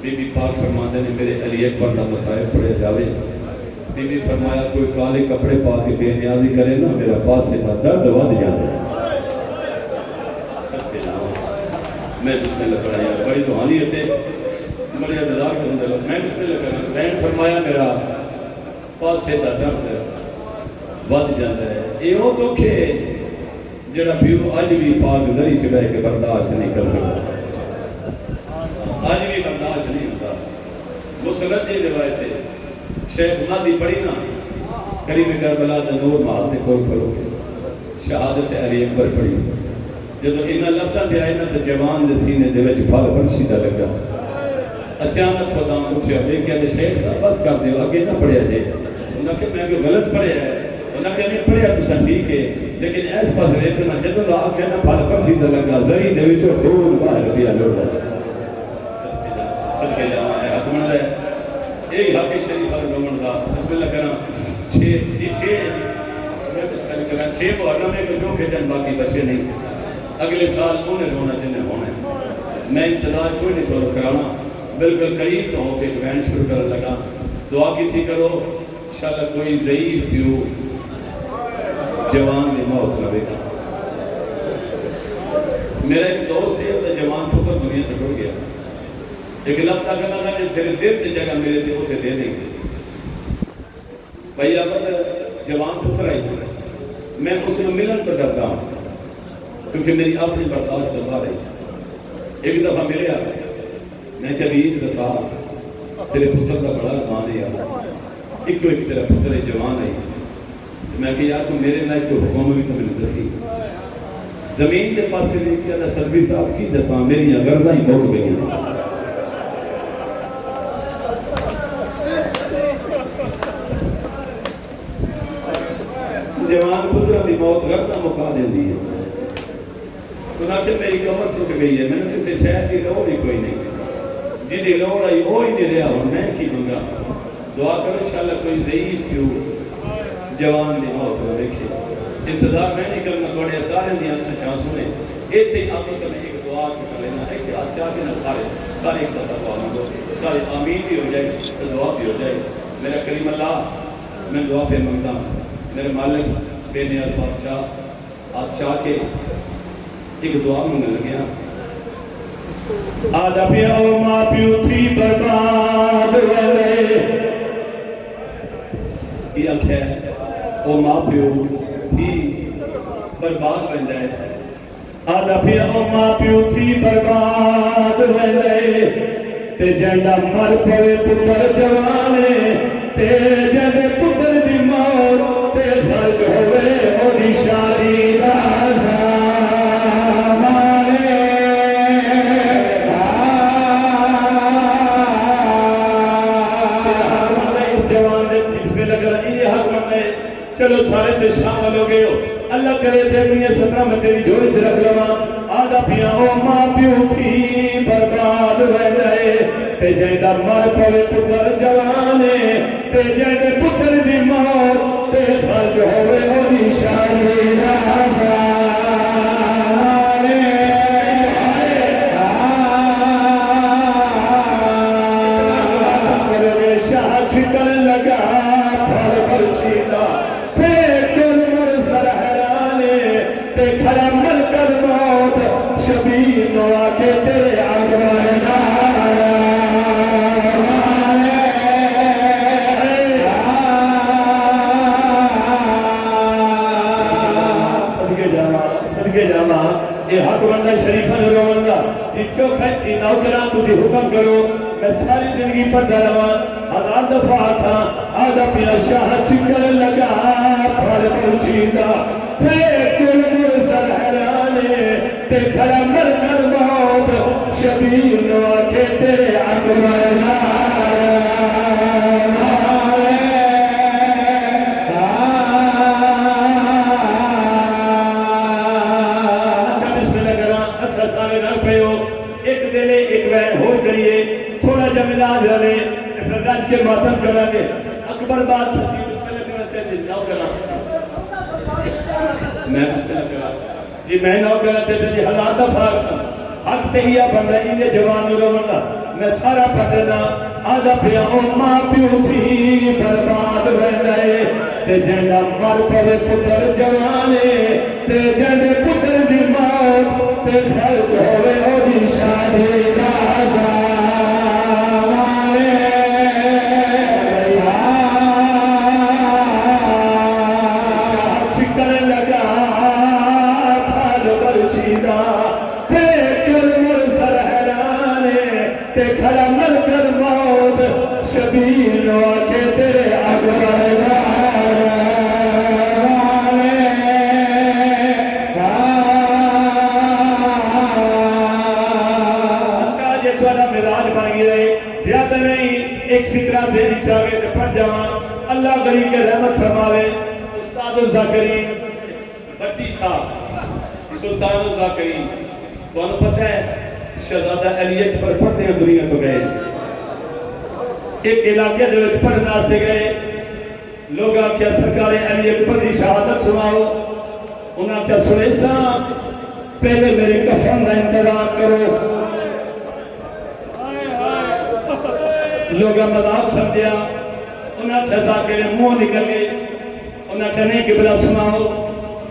بی بی پاک فرماتے نے میرے علی اکبر دا مسائل پڑھے جاوے بی بی فرمایا کوئی کالے کپڑے پا کے بے نیازی کرے نا میرا پاس سے درد ود جاتا ہے میں بسم اللہ پڑھایا بڑی روحانیت ہے بڑی عددار کے اندر میں بسم اللہ کرنا سین فرمایا میرا پاسے دا درد ود جاتا ہے یہ وہ دکھ ہے جڑا پیو اج بھی پاک ذری چ بیٹھ کے برداشت نہیں کر سکتا اج بھی برداشت نہیں ہوتا مسند دی روایت ہے شیخ نادی پڑھی نا کریم کربلا دا نور محل تے کول کھلو کے شہادت علی اکبر پڑھی جب انہاں لفظاں تے آئے نا تو جوان دے سینے دے وچ پھل برشی دا لگا اچانک خدا اٹھیا ویکھیا تے شیخ صاحب بس کر دیو اگے نہ پڑھیا جے انہاں کہ میں کوئی غلط پڑھیا ہے انہاں کہ نہیں پڑھیا تساں ٹھیک ہے لیکن اس پاس ویکھنا جدوں دا آکھیا نا پھل برشی دا لگا زری دے وچوں خون باہر پیا لڑدا صدقے جاواں ہے حق بندا ہے یہی حق شریف والے گمن دا بسم اللہ کرا 6 میں بسم اللہ کرا 6 محرم میں جو کہ دن باقی بچے نہیں اگلے سال انہیں رونا جنہیں ہونا ہے میں انتظار کوئی نہیں تھوڑا کرانا بالکل قریب تو ہو کے ایک وین شروع کرنے لگا دعا کی تھی کرو انشاءاللہ کوئی ضعیف پیو جوان نے موت نہ دیکھی میرا ایک دوست ہے وہ جوان پتر دنیا سے ٹر گیا ایک لفظ آگے میں نے تیرے دیر تے جگہ میرے تے وہ تے دے دیں گے بھائی اب جوان پتر آئی میں اس میں ملن تو ڈرتا ہوں کیونکہ میری اپنی برداشت کروا رہی ایک دفعہ ملے آ میں کہ عید دفعہ تیرے پتر کا بڑا ارمان ہے یار ایک تیرا پتر جوان ہے میں کہ یار تو میرے نہ کوئی حکم بھی تو میں دسی زمین کے پاس سے دیکھیا نا سروی صاحب کی دساں میری غرضاں ہی بک گئی ہیں جوان پتر دی موت غرضاں مکا دیندی ہے تو نہ کہ میری کمر ٹوٹ گئی ہے میں نے کسی شہر کی لوڑ ہی کوئی نہیں جی لوڑ آئی وہ ہی نہیں رہا ہوں میں کی منگا دعا کرو انشاءاللہ کوئی ضعیف پیو جوان دی موت نہ دیکھے انتظار میں نہیں کرنا تھوڑے سارے دی آنکھیں چانسوں نے ایتھے آپ کو میں ایک دعا کر لینا ایتھے اچھا کہ نہ سارے ایک دفعہ دعا مانگو سارے آمین بھی ہو جائے تو دعا بھی ہو جائے میرا کریم اللہ میں دعا پہ مانگتا ہوں میرے مالک بے نیاز بادشاہ کے ایک دعا میں لگ گیا آدھا پیا او ماں پیو تھی برباد والے یہ اکھ ہے او ماں پیو تھی برباد بندہ ہے آدھا پیا او ماں پیو تھی برباد والے تے جینا مر پوے پتر جوانے تے جینے پتر دی موت تے خرچ ہوئے او دی شادی رازا چلو سارے تے شامل ہو گئے ہو اللہ کرے تے اپنی 17 میں تیری جوڑ سے رکھ لواں آدھا پیا او ماں پیو تھی برباد رہ جائے تے جائدہ مر پوے پتر جوانے تے جائدہ پتر دی موت تے خرچ ہوئے ہو دی شاہی رازا شاہ چھکن لگا پھر برچیتا کھڑا مل کر موت شبیر نوا کے تیرے آگوانے صدقے جاما یہ حق بندہ شریفہ نے رو بندہ یہ چوکھا یہ نوکران تسی حکم کرو میں ساری زندگی پر دلوان ہزار دفعہ تھا آدھا پیا شاہ چکر لگا پھر پہنچیتا تھے کل مرسل حیرانے تے کھڑا مر کر موت شبیر نوا کے تیرے اگوانا ماتم کریں گے اکبر بات سچی مشکل کرنا چاہتے نو کرا میں مشکل کرا جی میں نو کرنا چاہتے جی ہزار دفعہ حق تہیا بندہ انہیں جوان رو بندہ میں سارا پڑھنا آدھا پیا او ماں پیو تھی برباد رہنے تے جنہ مر پڑے پتر جوانے تے جنہ پتر دی موت تے خرچ ہوئے او دی شادی رازا کھڑا مل کر موت شبیر نو آکے تیرے اکبر اچھا یہ تھوڑا مزاج بن گیا ہے زیادہ نہیں ایک فکرہ دینی چاہے تو پڑھ جاؤں اللہ غریب کے رحمت فرماوے استاد الزاکرین بڑی صاحب سلطان الزاکرین تو انہوں پتہ ہے شہزادہ علی اکبر پڑھتے ہیں دنیا تو گئے ایک علاقے دے وچ پڑھنا آتے گئے لوگ آکھیا سرکار علی اکبر دی شہادت سناؤ انہاں آکھیا سنے صاحب پہلے میرے کفن دا انتظام کرو لوگا مذاق سمجھیا انہاں آکھیا ذاکر منہ نکل گئے انہاں آکھیا نہیں قبلہ سناؤ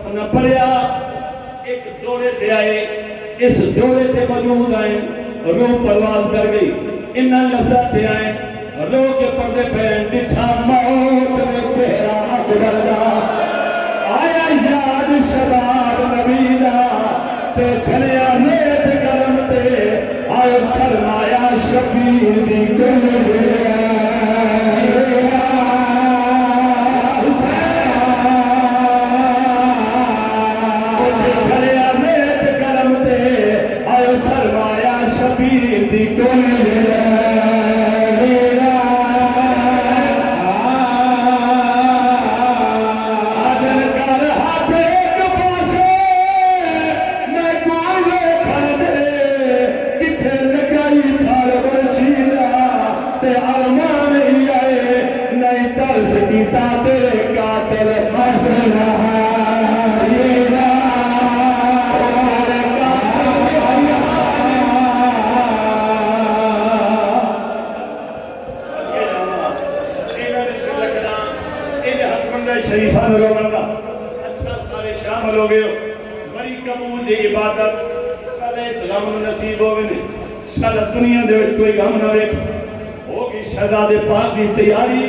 انہاں پڑھیا ایک دورے دے آئے اس دورے تے موجود آئیں روح پرواز کر گئی انہاں لفظات آئیں روح کے پردے پہن ڈٹھا موت میں چہرہ اکبر دا آیا یاد شباب نبی دا تے چلیا نیت کرم تے آئے سرمایا شبیر دی گل اچھا سارے شامل ہو گئے بڑی قبول دی عبادت سارے اسلام نصیب ہو گئے سارا دنیا دے وچ کوئی غم نہ ویکھ ہوگی شہزادے پاک دی تیاری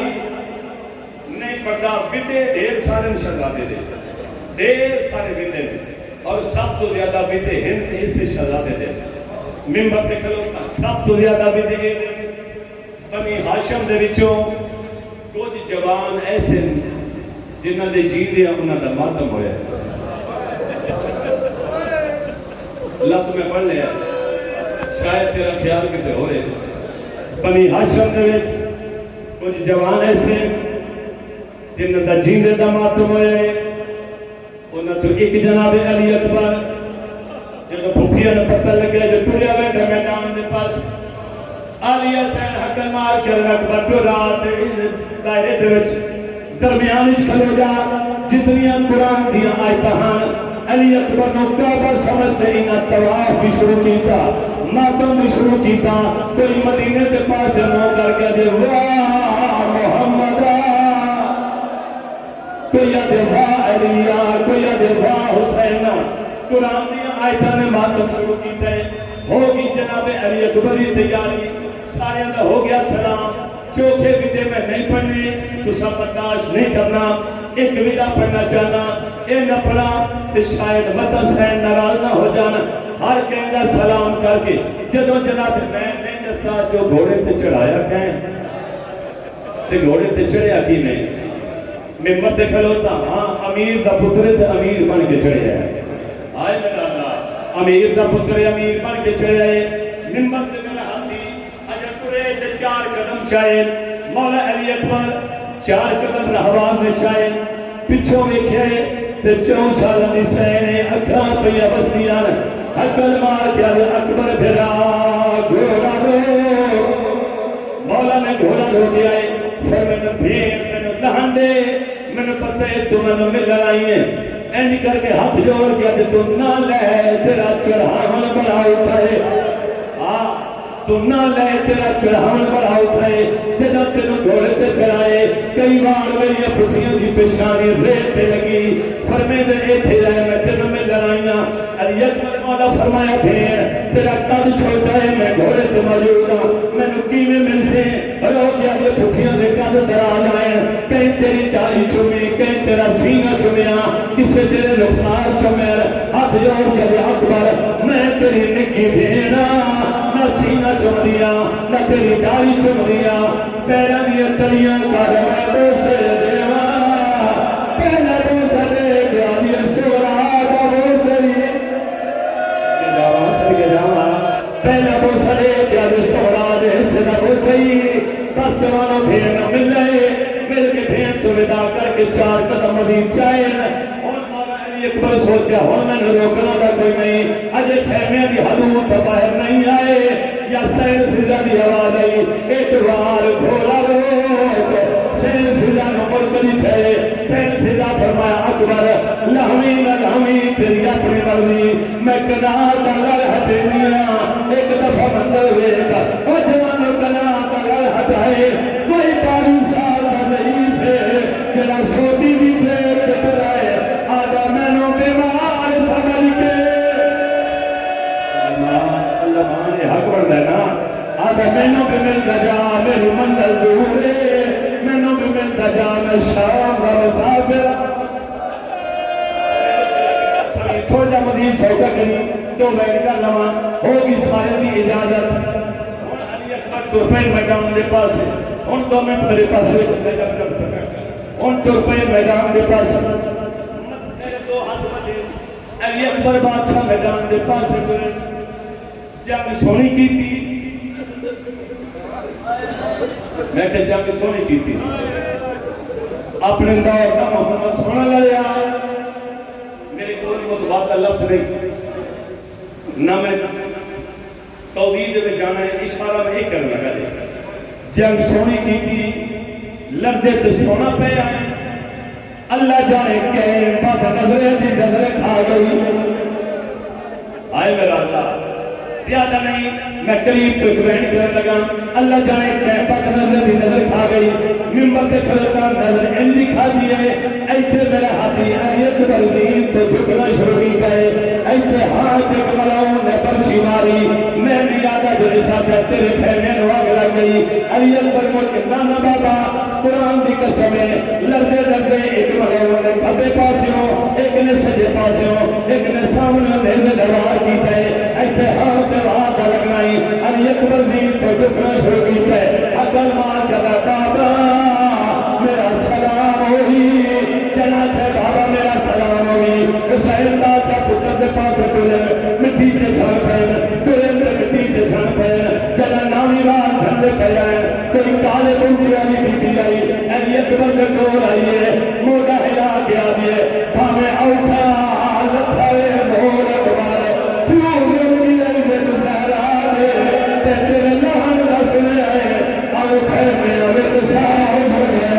نہیں پڑھدا بدے ڈھیر سارے شہزادے دے ڈھیر سارے بدے اور سب تو زیادہ بدے ہند اس شہزادے دے منبر تے کھلوتا سب تو زیادہ بدے دے بنی ہاشم دے وچوں کچھ جوان ایسے جنہاں دے جی دے انہاں دا ماتم ہویا لفظ میں پڑھ لیا شاید تیرا خیال کتے ہو رہے بنی ہاشم دے وچ کچھ جوان ایسے جنہاں دا جی دے ماتم ہویا انہاں تو ایک جناب علی اکبر جب پھوپھیا نے پتہ لگیا جو ٹریا بیٹھا میدان دے پاس علی حسین حقل مار کے اکبر تو رات دائرے دے وچ درمیان اچھ کھلو جا جتنیاں قرآن دیا آئیتا ہاں علی اکبر نو کعبہ سمجھتے انہا تواف بھی شروع کیتا ماتم بھی شروع کیتا کوئی مدینے کے پاس مو کر کے دے واہ محمدہ کوئی دے واہ علیہ کوئی دے واہ حسینہ قرآن دیا آئیتا نے ماتم شروع کیتا ہے ہوگی جناب علی اکبری تیاری سارے اندر ہو گیا سلام چوکھے ویڈے میں نہیں پڑھنے تو سب برداشت نہیں کرنا ایک ویڈا پڑھنا چاہنا اے نہ پڑھا تو شاید مدد سین ناراض نہ ہو جانا ہر کہندہ سلام کر کے جدو جناب میں نہیں دستا جو گھوڑے تے چڑھایا کہیں تے گھوڑے تے چڑھیا کی نہیں ممبر تے کھلوتا ہاں امیر دا پترے تے امیر بن کے چڑھے ہے آئے میرا اللہ امیر دا پترے امیر بن کے چڑھے ہے ممبر تے میرا ہاتھی اجر پورے تے 4 قدم چاہے مولا علی اکبر 4 قدم رہوار میں چاہے پچھوں ویکھے تے 4 سالہ نسینے اکھاں پیا بسنیان حقل مار کے علی اکبر بھرا گھوڑا رو مولا نے گھوڑا روکے آئے فرمایا بھیڑ میں لہن دے میں پتہ ہے تو میں ملن آئی ہے اینج کر کے ہاتھ جوڑ کے تو نہ لے تیرا چڑھاون بڑا اٹھائے تو نہ لے تیرا چڑھاون بڑا اٹھائے جنہ تینوں گھوڑے تے چڑھائے کئی بار میری پٹھیاں دی پیشانی ریت تے لگی فرمے دے ایتھے رہے میں تینوں ملن آئیاں علی اکبر مولا فرمایا بھیڑ تیرا قد چھوٹا ہے میں گھوڑے تے موجود ہوں میں نکی میں مل سے رو کیا دے پٹھیاں دے قد دراز آئیں کہیں تیری داڑھی چومی کہیں تیرا سینہ چومیا کسے تیرے رخسار چومیر ہاتھ جوڑ کے دے اکبر میں تیری نکی بھیڑا نہ سینہ چم دیا نہ تیری داڑھی چم دیا پیرا دیا تلیاں کر میں بوسے دیوا پہلا بوسے دے گیا دیا سورا دا بوسے پہلا بوسے دے گیا دیا سورا دے سدا بوسے بس جوانوں بھیڑ نہ مل رہے مل کے بھیڑ تو ودا کر کے 4 قدم مدین چاہین اور مولا علی اکبر سوچا ہون میں نے روکنا دا کوئی نہیں اجے خیمے دی حدود تو باہر نہیں آئے یا سین فضا دی آواز آئی اتوار گھوڑا روک سین فضا نمبر کری تھے سین فضا فرمایا اکبر لہوی نہ لہوی تیری اپنی مرضی میں کنار دا لڑ ہٹینیاں ایک دفعہ مندر ویکا اور جوانوں کنار دا لڑ ہٹائے کوئی پاری سال دا ضعیف ہے جنا سوٹی بھی پلیٹ پر آئے آدھا مینوں بیمار سمجھ کے اللہ مانے حق بڑھ دے نا آدھا مینوں بھی ملتا جا میری منزل دور ہے مینوں بھی ملتا جا میں شام کا مسافر تھوڑا جا مدین سوچا کری تو بیٹھ کر لما ہوگی سارے دی اجازت علی اکبر ترپین میدان دے پاس ہے ان دو میں میرے پاس ان ترپین میدان دے پاس میرے 2 ہاتھ بڑھے علی اکبر بادشاہ میدان دے پاس ہے جنگ سونی کی تھی میں کہ جنگ سونی کی تھی اپنے دور کا محمد سونا لڑیا میرے کوئی متبادل لفظ نہیں نہ میں توحید میں جانا ہے اشارہ میں ایک کرنے لگا دے جنگ سونی کی تھی لڑدے تے سونا پہ آئے اللہ جانے کہ بات نظریں دی نظریں کھا گئی آئے میرا اللہ زیادہ نہیں میں قریب تو گرہن کرنے لگا اللہ جانے کہ بات نظریں دی نظر کھا گئی ممبر کے کھلتا نظر ان دکھا دیئے ایتے میرا ہاتھی علی اکبر دین تو جھکنا شروع کی گئے ایتے ہاں چک ملاؤں نے برشی ماری میں بھی یادہ جو ایسا کہ تیرے خیمے نواغ لگ گئی علی اکبر ملک نانا بابا قرآن دی قسمیں لردے لردے ایک ملاؤں نے کھبے پاسے ہوں ایک نے سجے پاسے ہوں ایک نے سامنے نیزے دوار کی تے ایتے ہاں تے وہاں لگنائی علی اکبر دین تو جھکنا شروع کی تے اکل مار کدا بابا میرا سلام ہوئی جنات ہے بابا میرا سلام ہوئی حسین بادشاہ پتر دے پاس تلے مٹی تے جھڑ پین تلے مٹی تے جھڑ پین جنا نامی بار جھڑ پہ آئے کوئی کالے بندی والی بی بی آئی علی اکبر دے کول آئیے موڑا ہلا کے آدھیے بھامے اوٹھا لتھائے مور اکبر پیور نمی آئی بے تسہرا دے تیرے لہن رسلے آئے آئے خیر میں آئے تسہر ہو گئے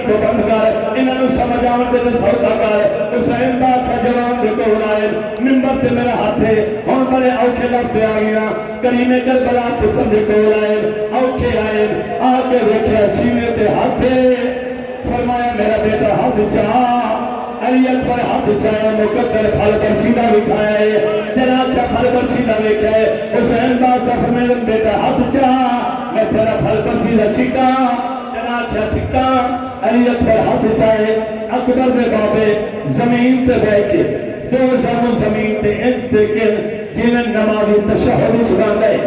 کو بند کر انہاں نوں سمجھ آون دے تے سودا کر حسین بادشاہ جوان دے کول آئے منبر تے میرا ہاتھ ہے ہن بڑے اوکھے لفظ آ گیا کریم کربلا پتر دے کول آئے اوکھے آئے آ کے ویکھیا سینے تے ہاتھ فرمایا میرا بیٹا ہاتھ چا علی اکبر ہاتھ چاہے مقدر پھل برچیدہ بکھایا ہے جناب چا پھل برچیدہ بکھایا ہے حسین بادشاہ فرمایا بیٹا ہاتھ چا میں تیرا پھل برچیدہ چھکا کیا چھکا علی اکبر ہاتھ چاہے اکبر دے بابے زمین تے بے کے 2 زمین زمین تے انتقل جنہیں نمازی تشہد چھڑا گئے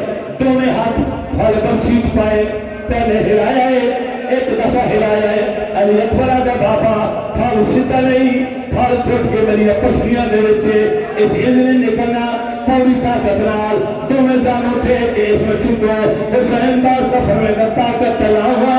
2 ہاتھ پھل برچیز پائے پہلے ہلایا ہے ایک دفعہ ہلایا ہے علی اکبر دے بابا پھل ستا نہیں پھل چھوٹ کے میری پسلیاں دے وچے اس اندر نکلنا پوری طاقت نال 2 زانوں تھے کہ اس میں چھکو حسین بادشاہ فرمائے طاقت تلاوا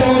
4